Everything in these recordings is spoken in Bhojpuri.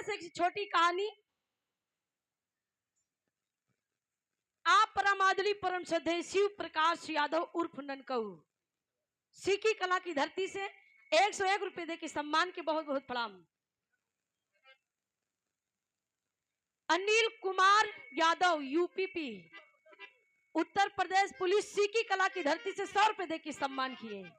से एक छोटी कहानी। आप परमादली परम श्रद्धेय शिव प्रकाश यादव उर्फ ननकऊ सीकी कला की धरती से 101 रुपए दे के सम्मान के बहुत बहुत प्रणाम। अनिल कुमार यादव यूपीपी उत्तर प्रदेश पुलिस सीकी कला की धरती से 100 रुपए दे के सम्मान किए।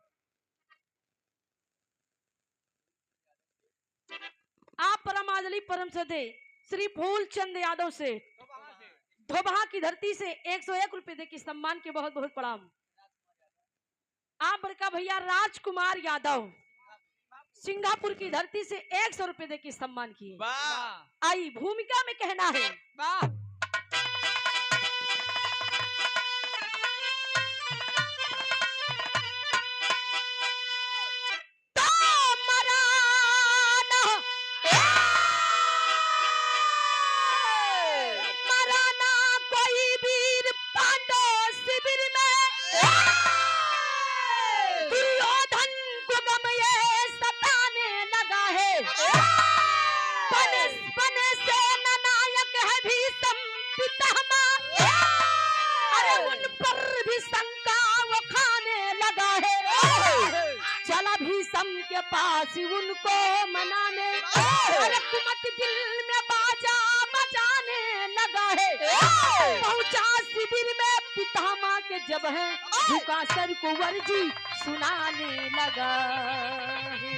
आप परमादली परम श्रद्धेय श्री फूलचंद यादव से धोबहा की धरती से 101 रुपए दे के सम्मान के बहुत बहुत प्रणाम। आप बड़का भैया राजकुमार यादव सिंगापुर की धरती से 100 रुपए दे के सम्मान किए। आई भूमिका में कहना है के पास उनको मनाने हुकूमत दिल में बाजा बजाने लगा है। पहुंचा शिविर में पितामह के जब है झुका सर को वर्जी सुनाने लगा है।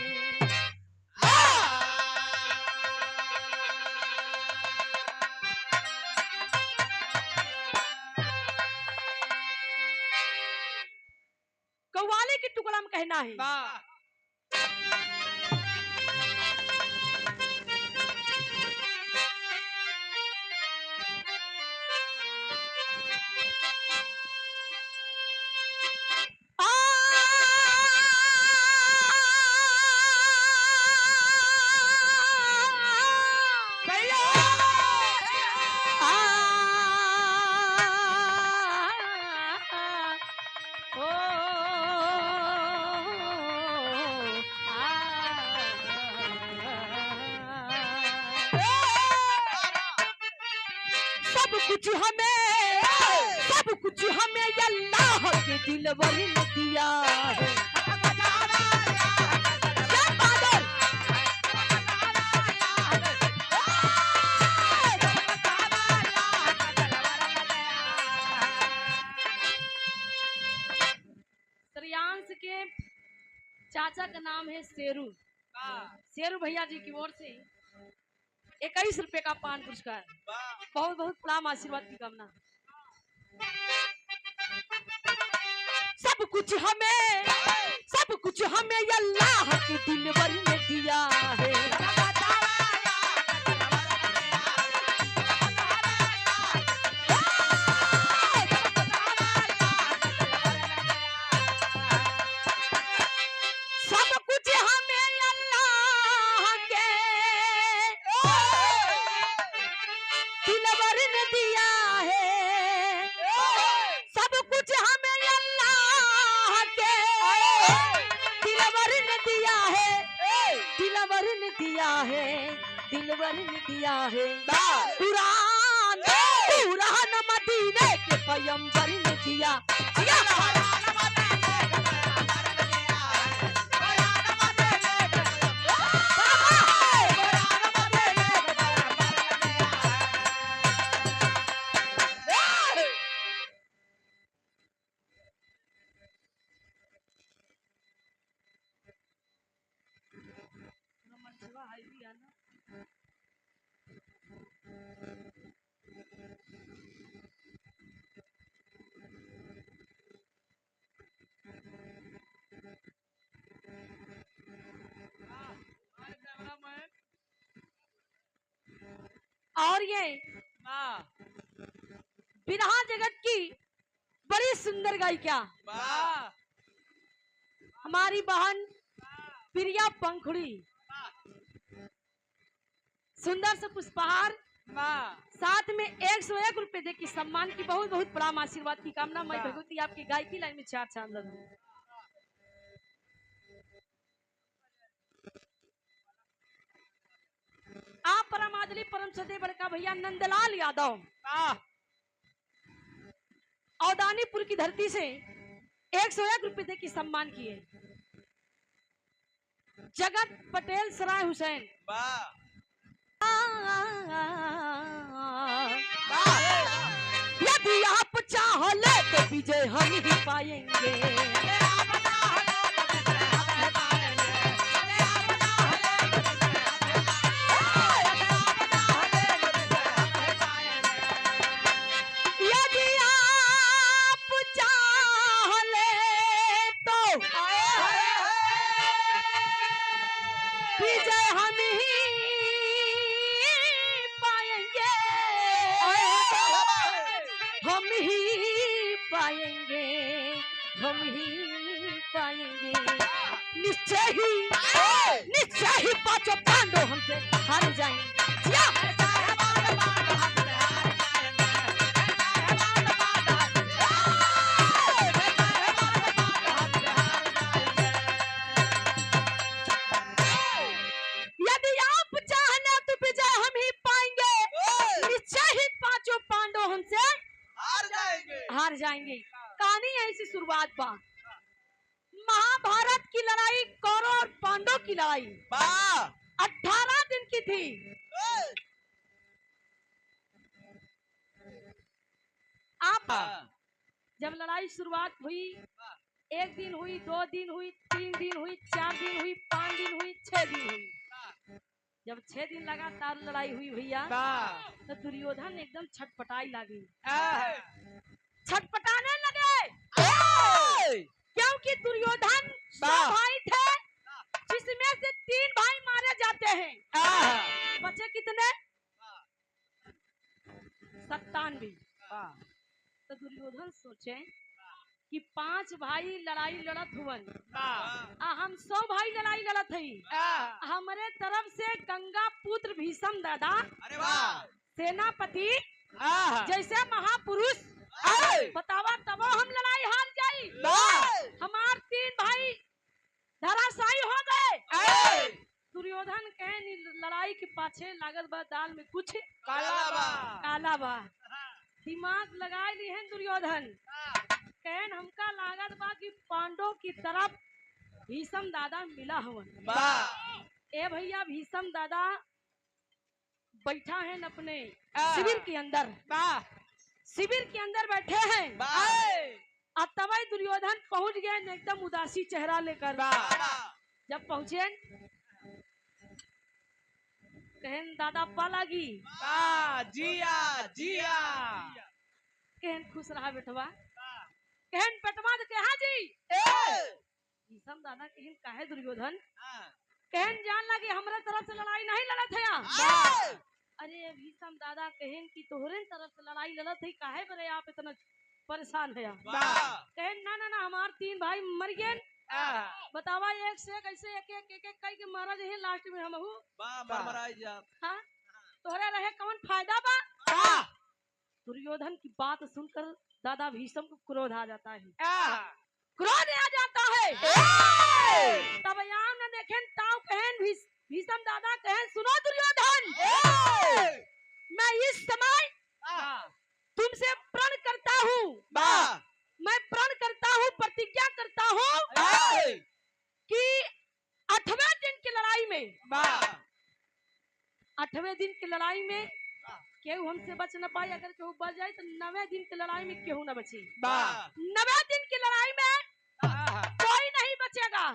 कव्वाली के टुकड़ा में कहना है सब कुछ हमें अल्लाह के दिलवर ने दिया है। श्रेयांश के चाचा का नाम है शेरू। शेरू भैया जी की ओर से 21 रुपए का पान पुरस्कार। बहुत बहुत प्रणाम, आशीर्वाद की कामना। सब कुछ हमें अल्लाह के दिलवर ने दिया है। दिलवर ने दिया है कुरान मदीने के पैगंबर ने दिया। और ये बिरहा जगत की बड़ी सुंदर गायिका हमारी बहन प्रिया पंखुड़ी, सुंदर से पुष्पहार साथ में 101 रुपए दे की सम्मान की बहुत बहुत प्रणाम, आशीर्वाद की कामना। मैं भगवती आपकी गायकी लाइन में चार चांद लगूं। आप परमादली परम सदे बड़का भैया नंदलाल यादव औदानीपुर की धरती से 101 रुपए दे के सम्मान किए। जगत पटेल सराय हुसैन यदि आप चाहो ले तो विजय हम ही पाएंगे। यदि आप चाहो ले तो विजय हम ही पाएंगे, हम ही पाएंगे, हम ही पाएंगे। निश्चय ही पांचों पांडव हमसे हार जाएंगे। यदि आप चाहना तो विजय हम ही पाएंगे, निश्चय ही पांचों पांडव हमसे हार जाएंगे। कहानी ऐसी शुरुआत बा महाभारत की लड़ाई, कौरव और पांडव की लड़ाई 18 दिन की थी। आप जब लड़ाई शुरुआत हुई, 1 दिन हुई, 2 दिन हुई, 3 दिन हुई, 4 दिन हुई, 5 दिन हुई, 6 दिन हुई। जब 6 दिन लगातार लड़ाई हुई भैया तो दुर्योधन एकदम छटपटाई लगी, छटपटाने लगे क्योंकि दुर्योधन 100 भाई थे जिसमें से 3 भाई मारे जाते हैं। बचे कितने? 97। तो दुर्योधन सोचे कि 5 भाई लड़ाई लड़त हुवन, हम 100 भाई लड़ाई लड़त हई। हमारे तरफ से गंगा पुत्र भीष्म दादा सेनापति जैसे महापुरुष बतावा तब हम लड़ाई हार जाई। हमार 3 भाई धराशायी हो गए। दुर्योधन कहे लड़ाई के पाछे लागल बा दाल में कुछ काला बा। दिमाग लगाए ली है दुर्योधन, कहन हमका लागत बा कि पांडव की तरफ भीष्म दादा मिला हवन। ए भैया भीष्म दादा बैठा है अपने शिविर के अंदर, शिविर के अंदर बैठे हैं। अब तभी दुर्योधन पहुंच गए एकदम उदासी चेहरा लेकर। जब पहुंचे कहन दादा पालागी जिया जिया कहन खुश रहा बेटवा। कहन बेटवा तो कहा जी भीष्म दादा कहन काहे दुर्योधन? कहन जान लगे हमारे तरफ से लड़ाई नहीं लड़त है। अरे भीष्म दादा कहन की तोहरे तरफ से लड़ाई लड़त है, काहे बरे आप इतना परेशान है? कहन ना ना ना हमार 3 भाई मर गए। बतावा एक से कैसे एक एक एक एक कई के मारा जे लास्ट में हम हाँ तोहरे रहे कौन फायदा बा? दुर्योधन की बात सुनकर दादा भीष्म को क्रोध आ जाता है, क्रोध आ जाता है। तब यहाँ न देखें ताऊ कहन भीष्म दादा कहन सुनो दुर्योधन, मैं इस समय तुमसे प्रण करता हूँ, मैं प्रण करता हूँ, प्रतिज्ञा करता हूँ कि 8वें दिन की लड़ाई में 8वें दिन की लड़ाई में केहू हमसे बच न पाए। अगर केहू बच जाए तो 9वें दिन की लड़ाई में केहू न बचे। 9वें दिन की लड़ाई में कोई नहीं बचेगा।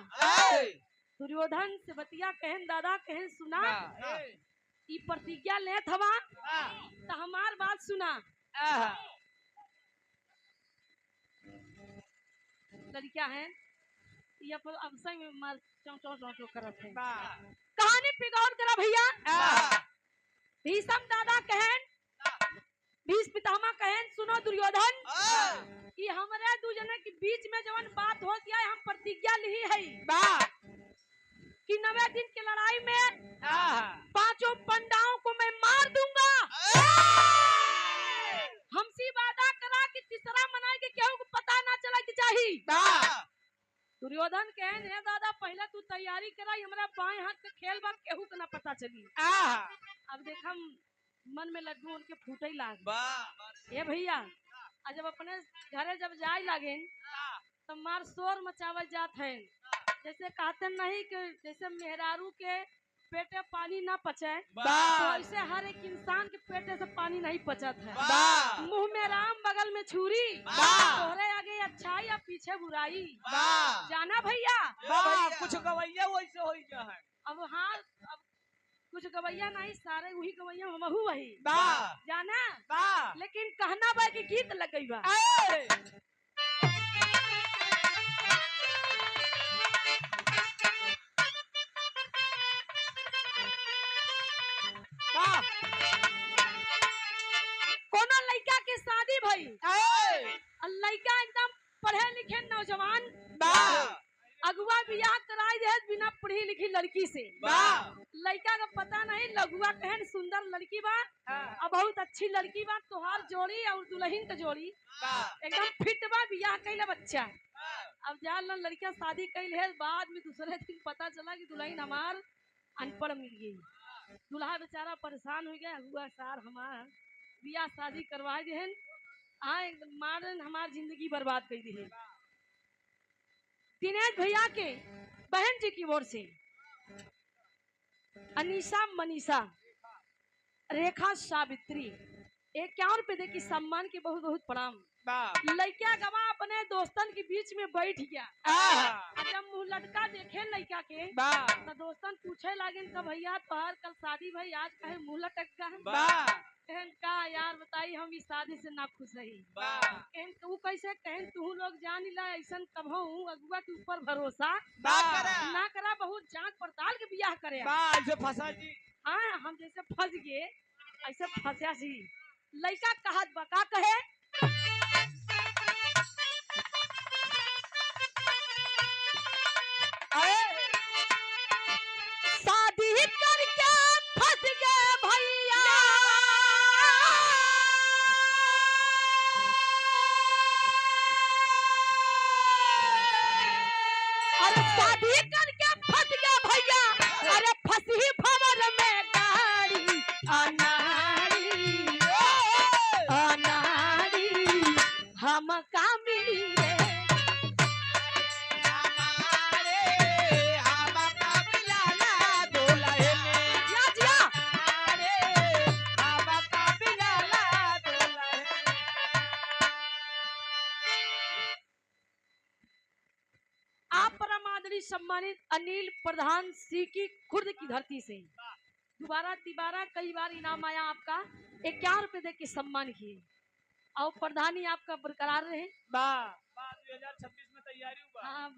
दुर्योधन से बतिया कहन दादा कहन सुना ई प्रतिज्ञा लेत हवा तो हमार बात सुना। लड़किया है ये अवसर में मार चौ करत है। कहानी पे गौर करा भैया। भीष्म दादा कहन भीष्म पितामह कहन सुनो दुर्योधन, ये हमारे दो जने के बीच में जवन बात हो गया हम प्रतिज्ञा ली है कि 9वें दिन की लड़ाई में 5 पंडाओं को मैं मार दूंगा। हमसे वादा करा कि तीसरा मनाएंगे केहू को पता ना चला कि चाहिए। दुर्योधन कहन हे दादा पहले तू तैयारी कराई, हमरा बाएं हाथ के खेल बा केहू के ना पता चली। अब देखम मन में लड्डू उनके फूटे लाग। वाह ये भैया आ जब अपने घरे जब जाए लागेन तो मार शोर मचावल जात है। जैसे कहते नहीं कि जैसे मेहरारू के पेटे पानी ना पचे तो वाह ऐसे हर एक इंसान के पेटे से पानी नहीं पचत है। वाह मुंह में राम बगल में छुरी, वाह। तोहरे आगे अच्छाई या पीछे बुराई। वाह जाना भैया वाह कुछ गवैया वैसे हो गया है। अब हाँ अब कुछ गवैया नहीं सारे वही गवैया हमहू वही वाह जाना। वाह लेकिन कहना बा कि गीत लग गई बा। वाह कोनो लड़का के शादी भई और लड़का एकदम पढ़े लिखे नौजवान वाह अगुआ बियाह कराई दे बिना पढ़ी लिखी लड़की से। वाह लड़का का पता नहीं लगुआ कहन सुंदर लड़की बा और बहुत अच्छी लड़की बा तोहार जोड़ी और दुल्हन का जोड़ी एकदम फिट बा बियाह कैले बच्चा। अब जान ला लड़का शादी कैल है बाद में दूसरे दिन पता चला कि दुल्हन हमार अनपढ़ मिल गई। दूल्हा बेचारा परेशान हो गया अगुआ सार हमार बियाह शादी करवा देहन आए मारन हमार जिंदगी बर्बाद कर दी है। दिनेश भैया के बहन जी की ओर से अनीसा मनीषा रेखा सावित्री 51 रुपए की सम्मान के बहुत बहुत प्रणाम। लड़का गवा अपने दोस्तन के बीच में बैठ गया। जब मुंह लटका देखे लड़का के तो दोस्तन पूछे लागे का भैया तोहार कल शादी भाई आज कहे मुंह लटक गया कहन का यार बताई हम इस शादी से ना खुश रही। कहन तू कैसे कहन तू लोग जान ला ऐसा कभो अगुआ के ऊपर भरोसा ना करा बहुत जांच पड़ताल के बियाह करे। फंसा जी हाँ हम जैसे फंस गए ऐसे फंसा जी। लड़का कहत बका कहे शादी करके फंस गए भैया अरे शादी करके फंस गए भैया अरे फंसी भंवर में गाड़ी अनाड़ी अनाड़ी हम का मिली रे सम्मानित अनिल प्रधान सीकी खुर्द की धरती से दोबारा तिबारा कई बार इनाम आया आपका 51 रुपए दे के सम्मान किए और प्रधानी आपका बरकरार रहे। 2026 में तैयारी हुआ। हाँ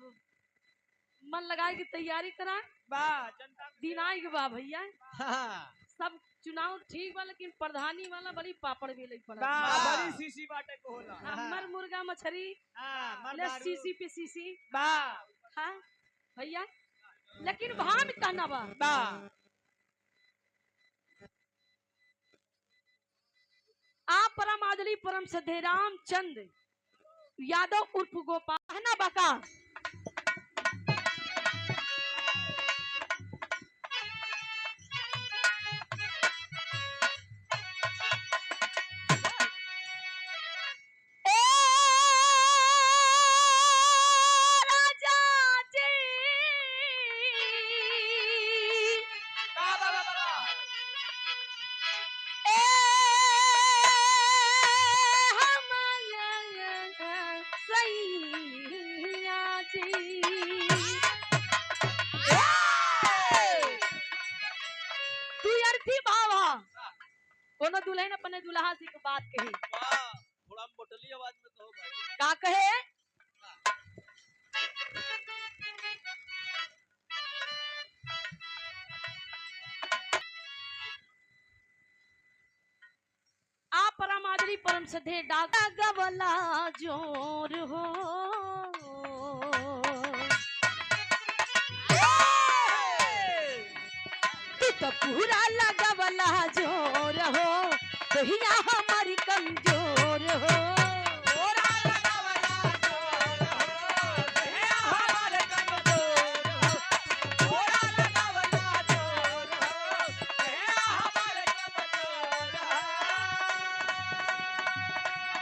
मन लगाए की तैयारी करा दिन आएगी बा भैया। सब चुनाव ठीक बा लेकिन प्रधानी वाला बड़ी पापड़ भी लग पड़ा बड़ी सीसी बाटे को होला हमर मुर्गा मछली सीसी पे सीसी हाँ भैया लेकिन भान कहना बा आप परम आदली परम सधे रामचंद यादव उर्फ गोपाल कहना बाका दुल्हन अपने दुल्हा से बात कही थोड़ा मोटली आवाज में कहो भाई का कहे आप परम आदरी परम सधे डाका गवला जोर हो तू तो पूरा लगवला जोर हो भैया हमारी कमजोर हो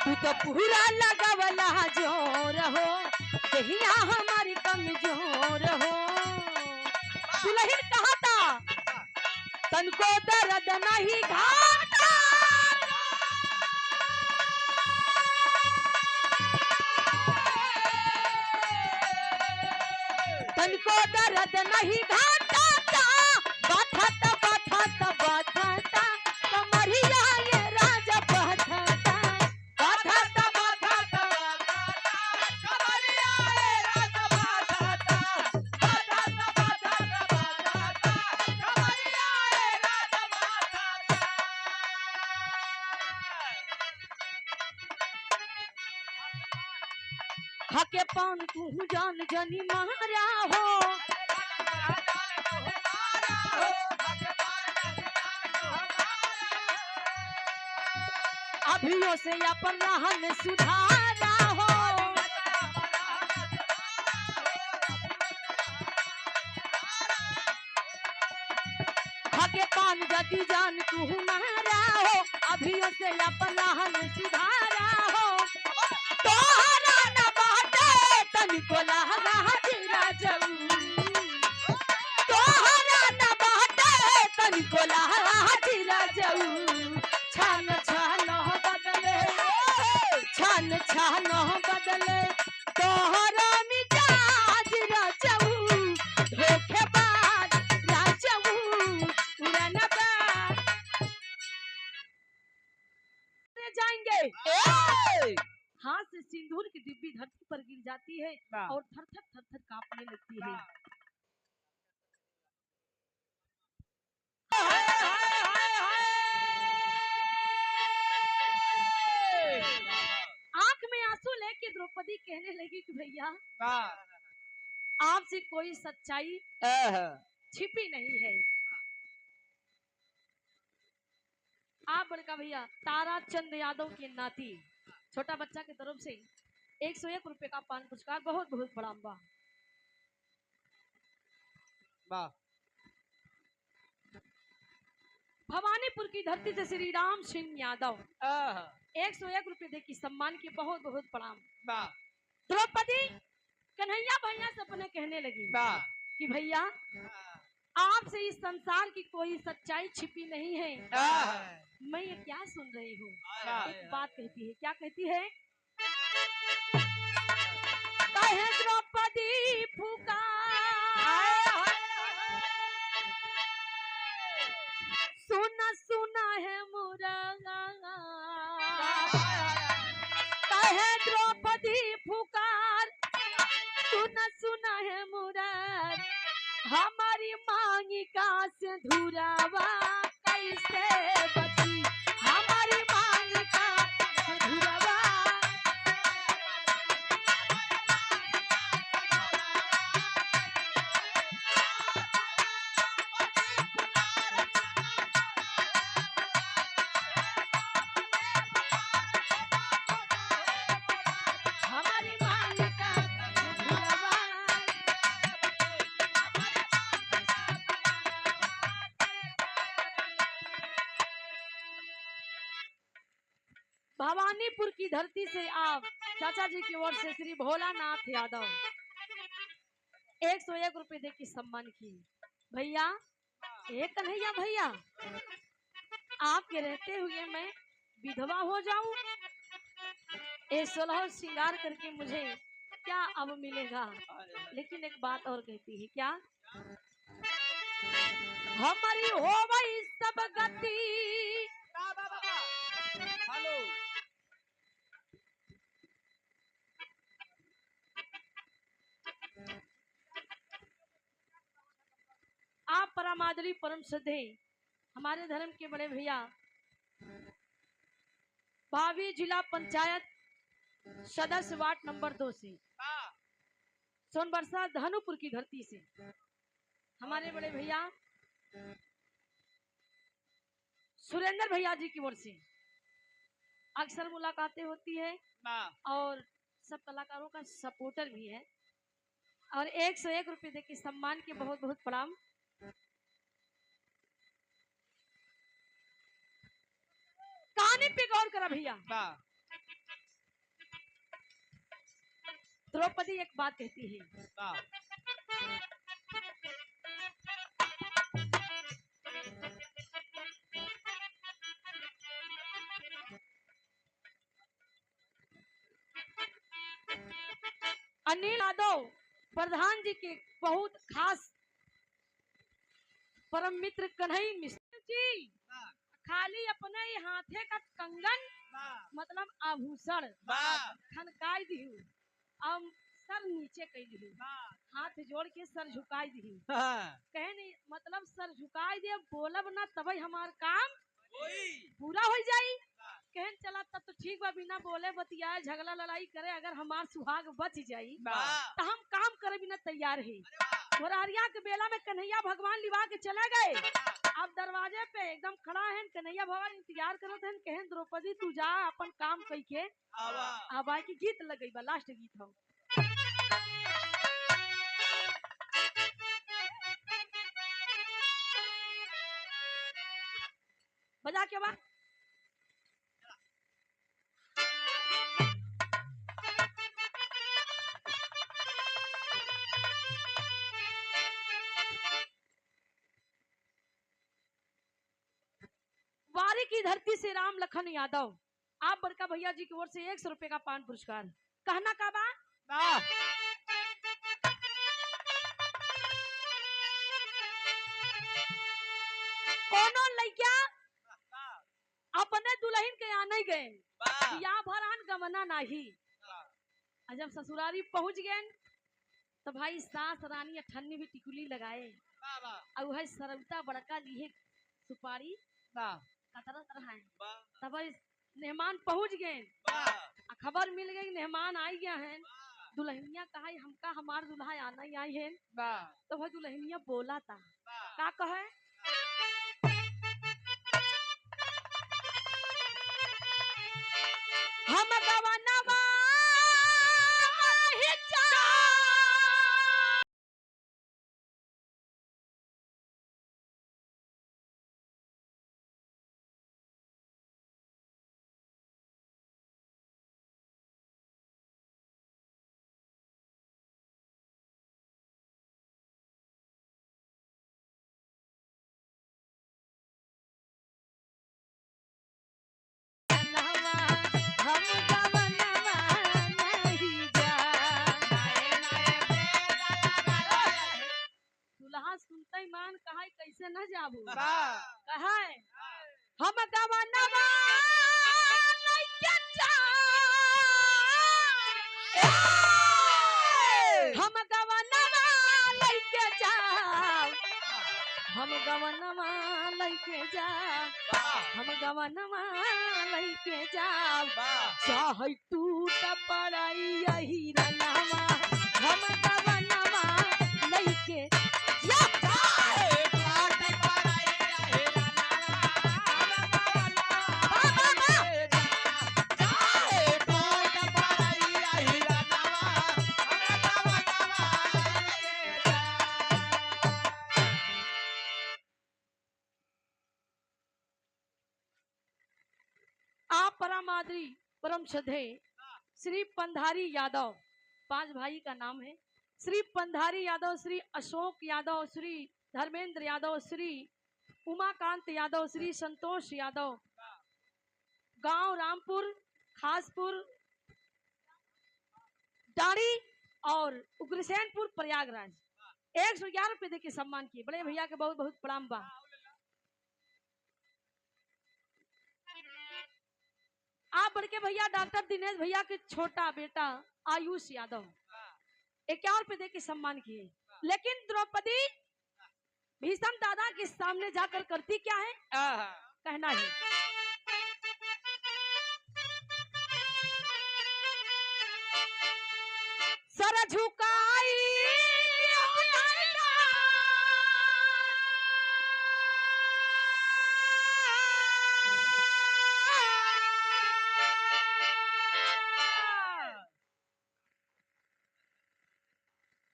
तू तो पूरा लगावला जोर हो दहिया हमारी कमजोर हो। दुल्हन कहा था तनको दर्द नहीं घाटा तनको दर्द नहीं घाटा बाथाता बाथाता बाथाता कमरिया ये राजा बाथाता बाथाता बाथाता कमरिया ए राजा बाधाता, बाधाता बाधाता बाधाता, कमरिया ए राजा बाधाता। हके पान तू जान जनी मारा हो अभियो से अपन रहन सुधारा हो। हके पान जदी जान तू मारा हो अभियो से अपन रहन सुधारा हो। तोहरा न बाटे तनिको लहगा हजीरा जाऊ तोहरा न बाटे तनिको लहगा हजीरा जाऊ। छान छान बदले छान छान बदले तोहरा मिजाज राजाऊ धोखेबाज राजाऊ उड़नबाज जाएंगे। हाथ से सिंदूर की डिब्बी धरती पर गिर जाती है हाँ। और थर थर कांपने लगती है। आंख में आंसू लेके द्रौपदी कहने लगी कि भैया आपसे कोई सच्चाई छिपी नहीं है। आप बड़का भैया ताराचंद यादव के नाती छोटा बच्चा की तरफ से 101 रुपए का पान पुरस्कार बहुत बहुत प्रणाम बा। भवानीपुर की धरती से श्री राम सिंह यादव 101 रुपए दे की सम्मान की बहुत बहुत प्रणाम। द्रौपदी कन्हैया भैया से अपने कहने लगी कि भैया आपसे इस संसार की कोई सच्चाई छिपी नहीं है। मैं ये क्या सुन रही हूँ। एक बात कहती है, क्या कहती है? कहे द्रौपदी पुकार सुना सुना है मुरागा कहे द्रौपदी पुकार सुना सुना है मुरार हमारी मांगिका से धुरावा कैसे बची हमारी मांगिका से धुरावा। हमारी मांगिका से धुरावा। भवानीपुर की धरती से आप चाचा जी की ओर से श्री भोलानाथ यादव 101 रुपए दे के सम्मान की। भैया एक कन्हैया भैया आपके रहते हुए मैं विधवा हो जाऊं ये 16 श्रृंगार करके मुझे क्या अब मिलेगा। लेकिन एक बात और कहती है, क्या हमारी हो गई सब गति हेलो आप परमादरी परम श्रद्धे हमारे धर्म के बड़े भैया भावी जिला पंचायत सदस्य वार्ड नंबर 2 से सोनबरसा धनुपुर की धरती से हमारे बड़े भैया सुरेंद्र भैया जी की ओर से अक्सर मुलाकातें होती है और सब कलाकारों का सपोर्टर भी है और 101 रुपए दे के सम्मान के बहुत बहुत प्रणाम। कहानी पे गौर करा भैया। द्रौपदी एक बात कहती है, वाह अनिल यादव प्रधान जी के बहुत खास परम मित्र कन्हई मिश्र जी वाह खाली अपने ही हाथे का कंगन वाह मतलब आभूषण वाह खनकाई दिहु अब सर नीचे कई दिहु वाह हाथ जोड़ के सर झुकाई दिहु हाँ कहे नहीं मतलब सर झुकाई दे बोलब ना तभी हमार काम ओई पूरा हो जाई कहन चला तब तो ठीक बा बिना बोले बतियाए झगड़ा लड़ाई करे अगर हमार सुहाग बच जाई वाह तो हम काम करे बिना तैयार है घोरारिया के बेला में कन्हैया भगवान लिवा के चले गए अब दरवाजे पे एकदम खड़ा है कन्हैया भगवान इंतजार करत हैं कहन द्रौपदी तू जा अपन काम कई के आवा अब आई की गीत लग गई बा लास्ट गीत हो बजा के बा वारी की धरती से राम लखन यादव आप बड़का भैया जी की ओर से 100 रुपए का पान पुरस्कार कहना का बा वाह कोनो लइका अपने दुल्हन के आने गए वाह या भरान गमना नाही और जब ससुरारी पहुंच गए तो भाई सास रानी अठन्नी भी टिकुली लगाए वाह और वह सरवता बड़का लिए सुपारी वाह कतरा तरह है वाह तब मेहमान पहुंच गए वाह खबर मिल गई मेहमान आई गया है दुल्हनिया कहा हमका हमार दुल्हा आना ही आई है वाह तो वह दुल्हनिया बोला था वाह का कहे हम गवनवा ही चाहवा हम गवनवा नहीं जा दुल्हा सुनते मान कहा कैसे न जाबू वाह कहे हम गवनवा लइके जा हम गवनवा लइके जा हम गवनवा लइके जा हम गवनवा लइके जा चाहे टूट पड़ाई यही रनवा हम गवनवा लइके जा आप परमादरी परम श्रद्धे श्री पंधारी यादव 5 भाई का नाम है श्री पंधारी यादव श्री अशोक यादव श्री धर्मेंद्र यादव श्री उमाकांत यादव श्री संतोष यादव गांव रामपुर खासपुर डाड़ी और उग्रसेनपुर प्रयागराज 111 रुपए दे के सम्मान किए बड़े भैया के बहुत बहुत प्रणाम बा आप बड़के भैया डॉक्टर दिनेश भैया के छोटा बेटा आयुष यादव 51 रुपए दे के सम्मान किए लेकिन द्रौपदी भीषम दादा के सामने जाकर करती क्या है कहना है सर झुकाई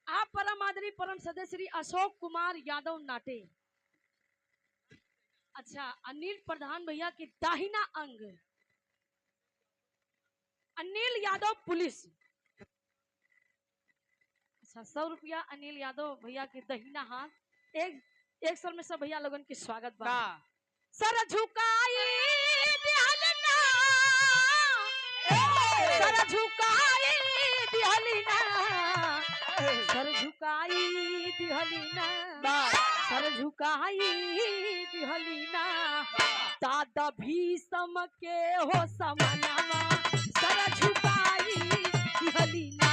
आप परम आदरी परम सदस्य श्री अशोक कुमार यादव नाटे अच्छा अनिल प्रधान भैया की दाहिना अंग अनिल यादव पुलिस अच्छा 100 रुपया अनिल यादव भैया के दहिना हाथ। एक सर में सब भैया लोगन के स्वागत बा। सर झुकाई दिहलना, सर झुकाई दिहलना, सर झुकाई दिहलना, सर झुकाई दिहलना, दादा भीष्म के हो समनवा, सर झुकाई दिहलना।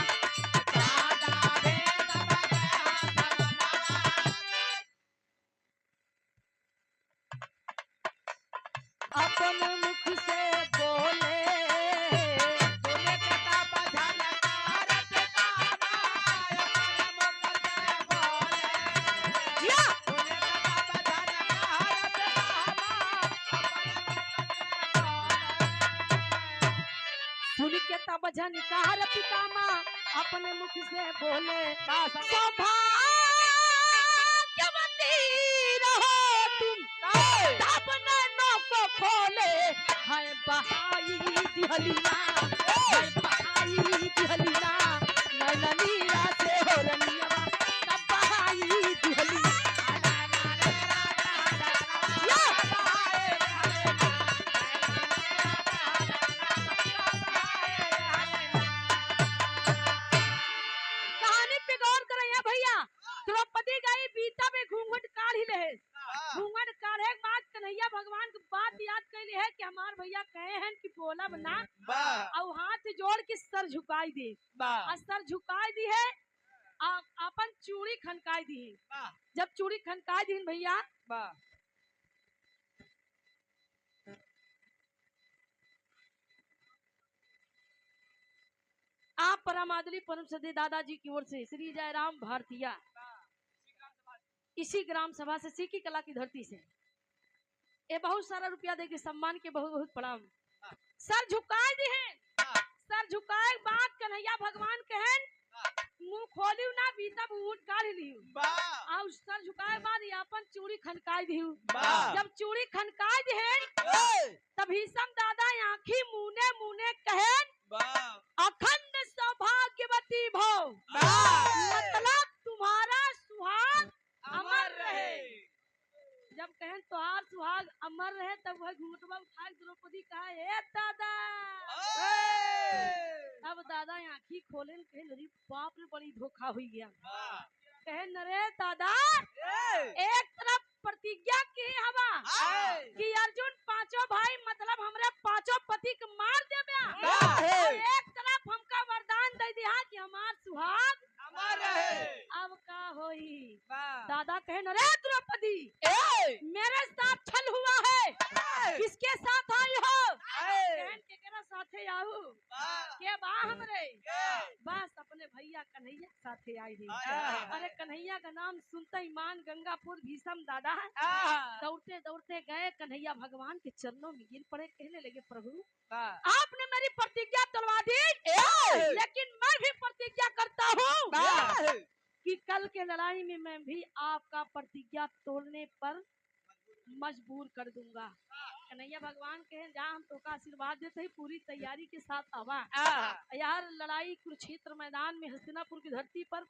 अपने मुख से बोले, बोले कथा बचन कारत कामा, अपने मुख से बोले। या बोले कथा बचन कारत कामा, अपने मुख से बोले। सुन के तब झनकार पितामा अपने मुख से बोले, बस सौभाग्यवती रहो तुम, तब नैनों को खोले, है बहाई दिहलिया, है बहाई दिहलिया, नैननीरा से हो रनिया, तब बहाई दिहलिया। या कहानी पे गौर करें भैया। द्रौपदी गई बीता में घूंघट काढ़ ही रहे, घूंघट काढ़े के बाद कन्हैया भगवान की बात याद कैली है कि हमार भैया कहे हैं कि बोलब ना, और हाथ जोड़ के सर झुकाई दे, और सर झुकाई दी है, अपन चूड़ी खनकाई दी है। जब चूड़ी खनकाई दी भैया, आप परमादली परम सदे दादाजी की ओर से श्री जयराम भारतीया इसी ग्राम सभा से सीखी कला की धरती से ये बहुत सारा रुपया दे के सम्मान के बहुत बहुत प्रणाम। सर झुकाए दी है, सर झुकाए बात कन्हैया भगवान कहन मुंह खोली ना बीता ऊँट काढ़ ली, और सर झुकाए बाद अपन चूड़ी खनकाई दी। जब चूड़ी खनकाई दी है तब भीष्म दादा आंखी मुने मुने कहन अखंड सौभाग्यवती भव, मतलब तुम्हारा सुहाग अमर रहे। जब कहन तुहार सुहाग अमर रहे तब वह घूंघटवा उठा द्रौपदी कहा ए दादा, तब दादा आंखी खोले कहे अरे बाप रे बड़ी धोखा हुई गया। कहे नरे दादा एक तरफ प्रतिज्ञा की हवा कि अर्जुन पांचों भाई मतलब हमरे पांचों पति के मार देबे, और एक तरफ हमका वरदान दे दिया कि हमार सुहाग अमर रहे। अब का होई। दादा कहे नरे द्रौपदी मेरे साथ छल हुआ है, किसके साथ आई हो? कहन के केरा साथे आऊ के बा हमरे, बस अपने भैया कन्हैया साथे आई थी। अरे कन्हैया का नाम सुनते ही मान गंगापुर भीष्म दादा दौड़ते दौड़ते गए कन्हैया भगवान के चरणों में गिर पड़े, कहने लगे प्रभु आपने मेरी प्रतिज्ञा तोड़वा दी, लेकिन मैं भी प्रतिज्ञा करता हूँ कि कल के लड़ाई में मैं भी आपका प्रतिज्ञा तोड़ने पर मजबूर कर दूंगा। कन्हैया भगवान कहे जहाँ हम तो का आशीर्वाद देते ही पूरी तैयारी के साथ आवा। यार लड़ाई कुरुक्षेत्र मैदान में हस्तिनापुर की धरती पर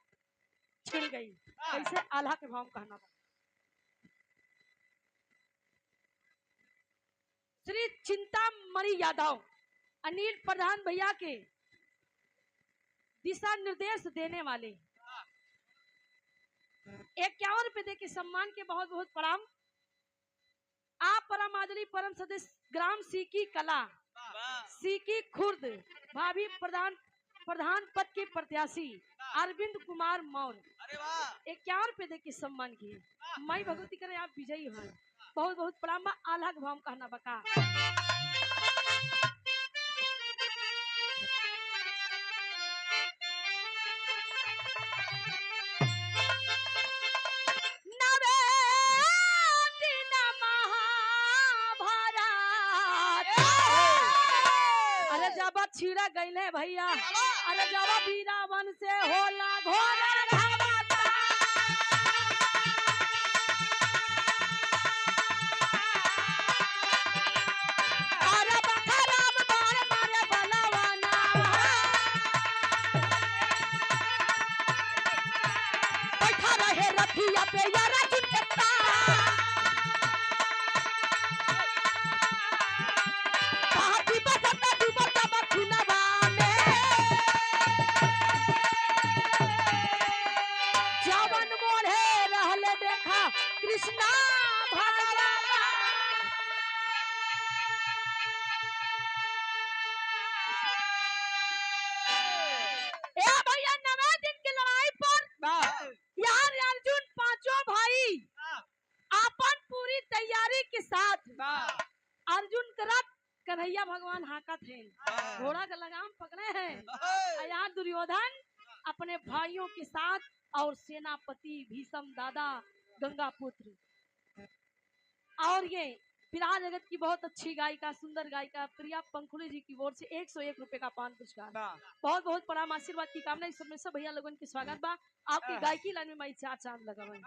छिड़ गई, कैसे आल्हा के भाव कहना था। श्री चिंतामणि यादव अनिल प्रधान भैया के दिशा निर्देश देने वाले 51 रुपए दे के सम्मान के बहुत बहुत प्रणाम। आप परमादली परम सदस्य ग्राम सीकी कला सीकी खुर्द भाभी प्रधान पद के प्रत्याशी अरविंद कुमार मौर्य 51 रुपए दे के सम्मान किए। माई भगवती करे आप विजयी हैं, बहुत बहुत प्रणाम। आल्हा भाव कहना बका छिड़ा गईले भैया, अरे जब बीरावन से होला घोड़ा घावता, अरे बखराम बार मारे बलवाना, छठिया पे यार अर्जुन के तान कहाती बसत डूबत बखुनवा में जवन मोरे रहले देखा कृष्णा भगवान ए भैया 9 दिन की लड़ाई पर यार अर्जुन पांचों भाई अपन पूरी तैयारी के साथ अर्जुन का रथ कन्हैया भगवान हाकत हैं घोड़ा का लगाम पकड़े हैं और यहाँ दुर्योधन अपने भाइयों के साथ और सेनापति भीष्म दादा गंगा पुत्र और ये विराट जगत की बहुत अच्छी गायिका सुंदर गायिका प्रिया पंखुड़ी जी की ओर से 101 रुपए का पान पुरस्कार बहुत बहुत प्रणाम आशीर्वाद की कामना इस समय सब भैया लोगन के स्वागत बा आपकी गायकी लाइन में मैं 4 चांद लगावे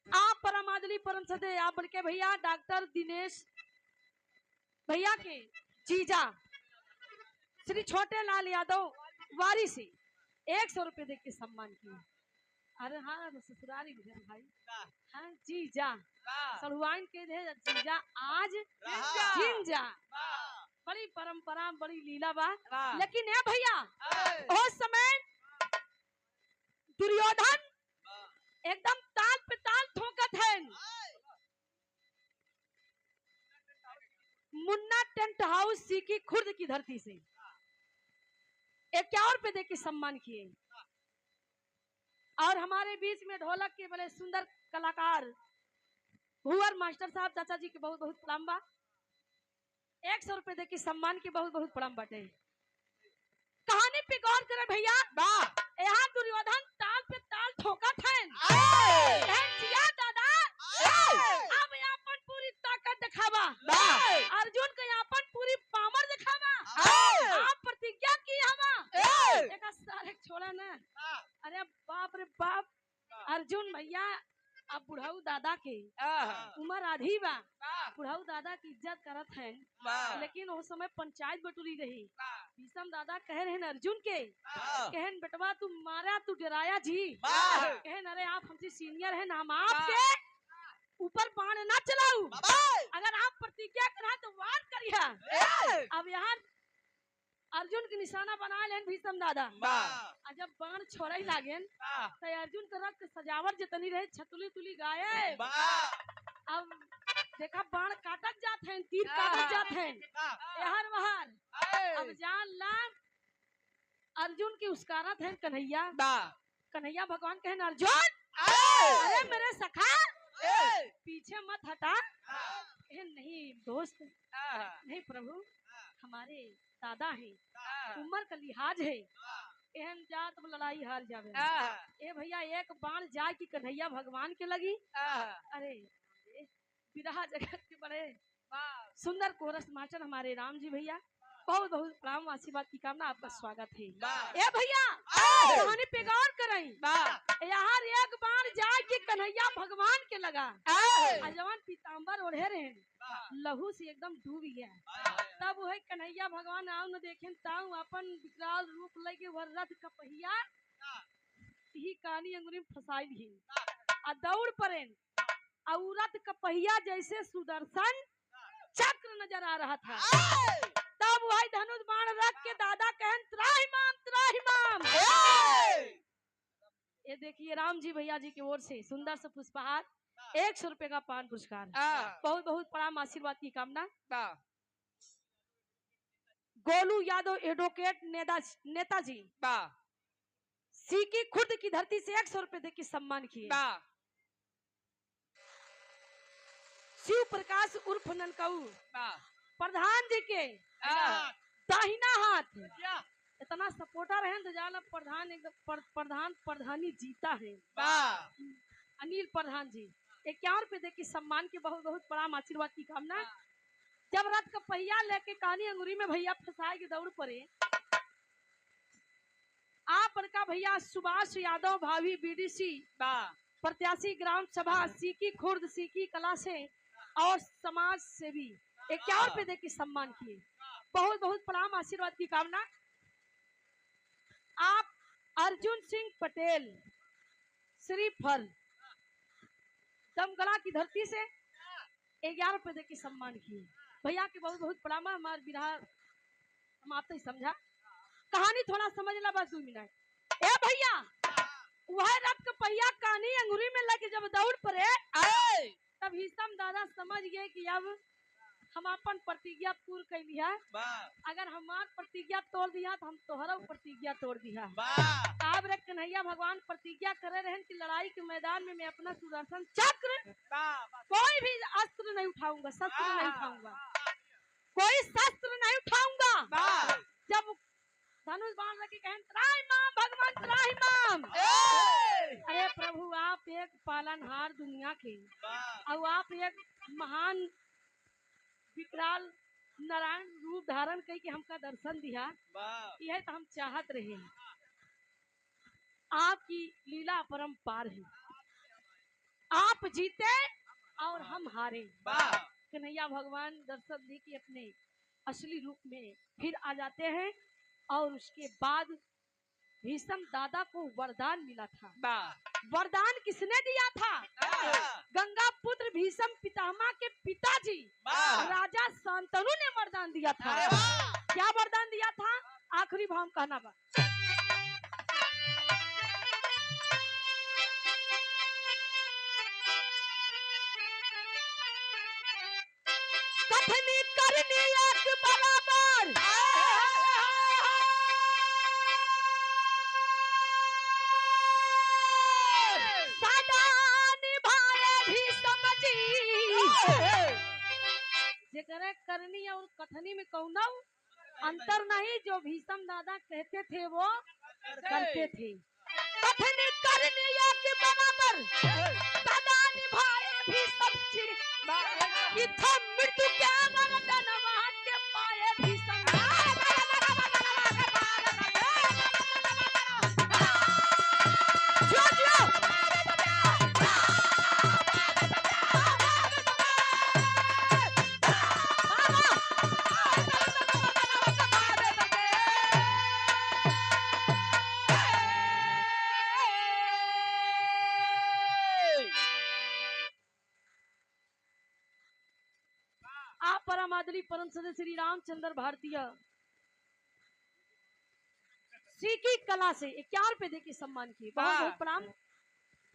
आप परमादली परम सदे आप बड़के भैया डॉक्टर दिनेश भैया के जीजा श्री छोटे लाल यादव वारी से 100 रुपए दे के सम्मान किया अरे हाँ ससुरारी भाई हाँ जीजा सरुआइन के दे जीजा आज जिंजा बड़ी परंपरा बड़ी लीला बा लेकिन ये भैया उस समय दुर्योधन एकदम ताल पे ताल ठोकत है मुन्ना टेंट हाउस सीकी खुर्द की धरती से 51 रुपए दे के सम्मान किए और हमारे बीच में ढोलक के बड़े सुंदर कलाकार भुवर मास्टर साहब चाचा जी के बहुत बहुत प्रणाम बा 100 रुपए दे के सम्मान के बहुत बहुत प्रणाम बाटे कहानी पे गौर करें भैया यहाँ दुर्योधन ताल पे ताल ठोकत है दादा अब अपन पूरी ताकत दिखावा अर्जुन के अपन पूरी पावर दिखावा आप प्रतिज्ञा की हवा एक सारे छोड़ा ना अरे बाप रे बाप अर्जुन भैया अब बुढ़ाऊ दादा के उम्र आधी बा बुढ़ाऊ दादा की इज्जत करत हैं लेकिन उस समय पंचायत बटुरी रही भीष्म दादा कह रहे हैं अर्जुन के कहन बेटवा तू मारा तू डराया जी कहन अरे आप हमसे सीनियर हैं हम आपके ऊपर बाण ना चलाऊ अगर आप प्रतिज्ञा करा तो वार करिया अब यहाँ अर्जुन के निशाना बना लेन भीष्म दादा जब बाण छोड़े लागेन तो अर्जुन के रक्त सजावट जितनी रहे छतुली तुली गाये अब देखा बाण काटत जात हैं तीर काटत जात हैं यहर वहर अब जान ला अर्जुन की उसकारत है कन्हैया भगवान कहन अर्जुन अरे मेरे सखा पीछे मत हटा नहीं दोस्त नहीं प्रभु हमारे दादा है उम्र का लिहाज है एहन जात लड़ाई हार जावे ए भैया एक बाण जाए की कन्हैया भगवान के लगी अरे विरहा जगत के बड़े सुंदर कोरस मास्टर हमारे राम जी भैया बहुत बहुत प्रणाम आशीर्वाद की कामना आपका स्वागत है ए भैया कहानी पे गौर करें यहाँ एक बाण जाए की कन्हैया भगवान के लगा जवान पीताम्बर ओढ़े रहे लहू से एकदम डूब गया तब वह कन्हैया भगवान आव न देखें ताऊ अपन विकराल रूप लगे वह रथ का पहिया ही कानी अंगुरी में फंसाई दी आ दौड़ पड़े और रथ का पहिया जैसे सुदर्शन चक्र नजर आ रहा था तब वह धनुष बाण रख के दादा कहन त्राहिमाम ये देखिए राम जी भैया जी की ओर से सुंदर से पुष्पहार 100 रुपए का पान पुरस्कार बहुत बहुत प्रणाम आशीर्वाद की कामना गोलू यादव एडवोकेट नेताजी सीकी खुर्द की धरती से 100 रुपए दे के सम्मान किए शिव प्रकाश उर्फ ननकाऊ प्रधान जी के दाहिना हाथ इतना सपोर्टर है तो जाना प्रधान एकदम प्रधानी जीता है अनिल प्रधान जी 51 रुपए दे के सम्मान के बहुत बहुत प्रणाम आशीर्वाद की कामना जब रथ का पहिया लेके कानी अंगुरी में भैया फंसाए के दौड़ पड़े आप बड़का भैया सुभाष यादव भावी बीडीसी प्रत्याशी ग्राम सभा सीकी खुर्द सीकी कला से और समाज सेवी 51 रुपए दे के सम्मान किए बहुत बहुत प्रणाम आशीर्वाद की कामना आप अर्जुन सिंह पटेल श्रीफल दमगला की धरती से 11 रुपए दे के सम्मान किए। भैया के बहुत बहुत प्रणाम। हमारे बिरहा हम आप ही समझा कहानी थोड़ा समझ ला बस 2 मिनट। ए भैया वह रथ के पहिया कहानी अंगूरी में लगे जब दौड़ पड़े तब हिसम दादा समझ गए कि अब हम अपन प्रतिज्ञा पूर्ण कर लिया। अगर हमार प्रतिज्ञा तोड़ दिया तो हम तोहरा प्रतिज्ञा तोड़ दिया। अब रे कन्हैया भगवान प्रतिज्ञा करे रहे कि लड़ाई के मैदान में मैं अपना सुदर्शन चक्र कोई भी अस्त्र नहीं उठाऊंगा, शस्त्र नहीं उठाऊंगा, कोई शस्त्र नहीं उठाऊंगा। जब धनुष बाण लगे कहें त्राहिमाम भगवान त्राहिमाम। अरे प्रभु आप एक पालनहार दुनिया के और आप एक महान विकराल नारायण रूप धारण करके हमका दर्शन दिया। यह तो हम चाहत रहे हैं। आपकी लीला परम्पार है। आप जीते और हम हारे। कन्हैया भगवान दर्शन दे के अपने असली रूप में फिर आ जाते हैं और उसके बाद भीष्म दादा को वरदान मिला था। वरदान किसने दिया था? गंगा पुत्र भीष्म पितामह के पिताजी राजा शांतनु ने वरदान दिया था। क्या वरदान दिया था? आखिरी भाव कहना बा। कथनी करनी एक बराबर जेकरे करनी और कथनी में कौना अंतर नहीं। जो भीष्म दादा कहते थे वो करते थे। कथनी करनी एक बराबर सदा निभाए भीष्म जी। इत्थम मृत्यु के मर्दन वहां के पाए भीष्म। जो जो परमादली परम सदस्य श्री रामचंद्र भारतीय सीखी कला से 51 रुपए दे के सम्मान किए। बहुत बहुत प्रणाम।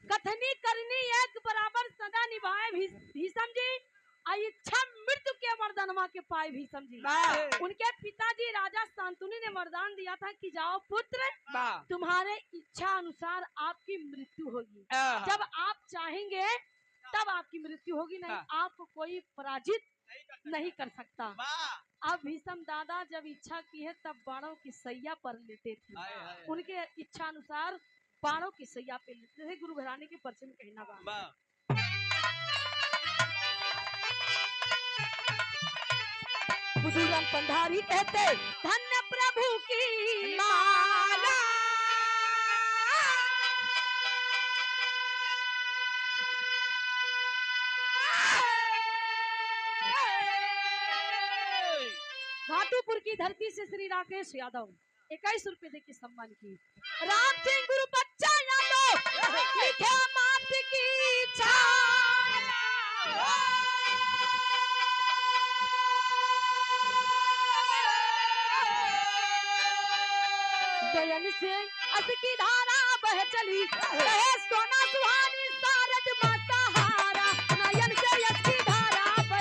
कथनी करनी एक बराबर सदा निभाए भीष्म जी। इच्छा मृत्यु के वरदानमा के पाए भीष्म जी। उनके पिताजी राजा शांतनु ने वरदान दिया था कि जाओ पुत्र तुम्हारे इच्छा अनुसार आपकी मृत्यु होगी। जब आप चाहेंगे तब आपकी मृत्यु होगी, नहीं आपको कोई पराजित नहीं कर सकता। अब भीष्म दादा जब इच्छा की है तब बाणों की सैया पर लेते थे। उनके इच्छा अनुसार बाणों की सैया पे लेते थे। गुरु घराने के परिचय में कहना बा। बुजुर्ग पंधारी कहते धन्य प्रभु की माला। घाटूपुर की धरती से श्री राकेश यादव 21 रुपए दे के सम्मान की। राम सिंह गुरु बच्चा यादव लिखे मात की इच्छा। दयन से अस की धारा बह चली रहे सोना सुहानी सारद माता हारा। नयन से अस की धारा बह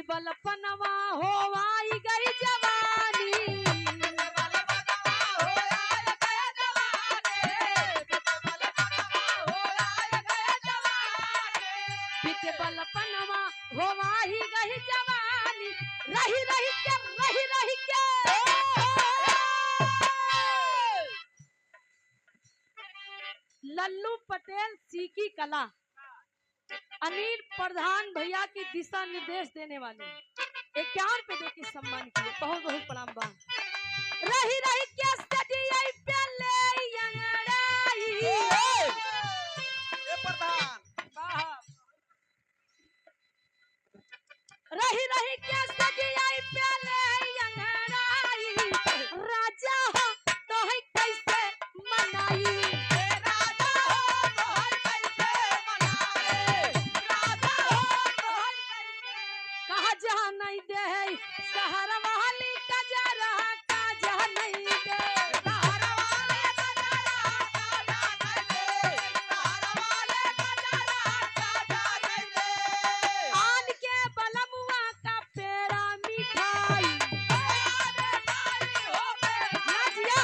बलपनवा होवाई गई जवानी पिके बलपनवा होवाई गई जवानी रही रही के लल्लू पटेल सीखी कला अनिल प्रधान भैया की दिशा निर्देश देने वाले 51 पे देके सम्मान किए बहुत बहुत प्रणाम बा रही रही के सजियाई प्याले यंगड़ाई ये प्रधान रही रही के सजियाई प्याले यंगड़ाई राजा हो तो है कैसे मनाई कहा जहाँ नहीं दे शहर वाली कजरा का जहाँ नहीं दे आन के बलमुआ का पेड़ा मिठाई नाजिया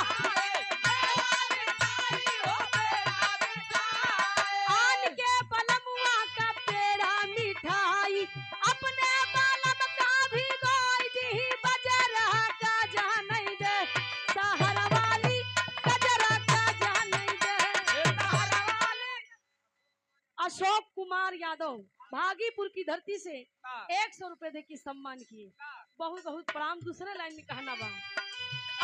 आन के बलमुआ का पेड़ा मिठाई अपने बालम का भी गोई दी बजरा का जहाँ नहीं दे शहर वाली कजरा का जहाँ नहीं दे अशोक कुमार यादव भागीपुर की धरती से 100 रुपए दे के सम्मान किए बहुत बहुत प्रणाम दूसरे लाइन में कहना बा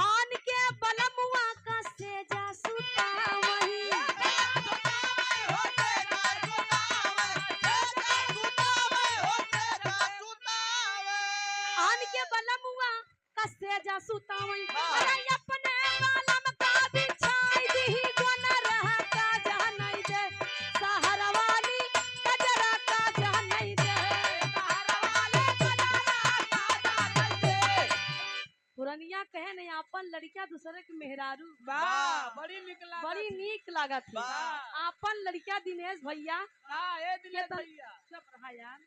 आन के बलमुआ का सेजा सुता वही आन के बलमुआ का सेजा सुता वही अरे अपने बालम का बिछाई दी कोना रह का जहाँ नहीं दे शहर वाली कजरा का जहाँ नहीं दे पुरनिया कहे नहीं अपन लड़किया दूसरे के मेहरारू बड़ी नीक लागत है अपन लड़किया दिनेश भैया चुप रहा यार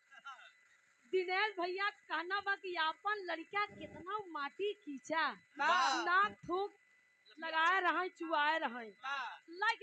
दिनेश भैया कहना बा कि अपन लड़किया कितना माटी खींचा नाक थूक लगाए रहे चुआए रहे लाइक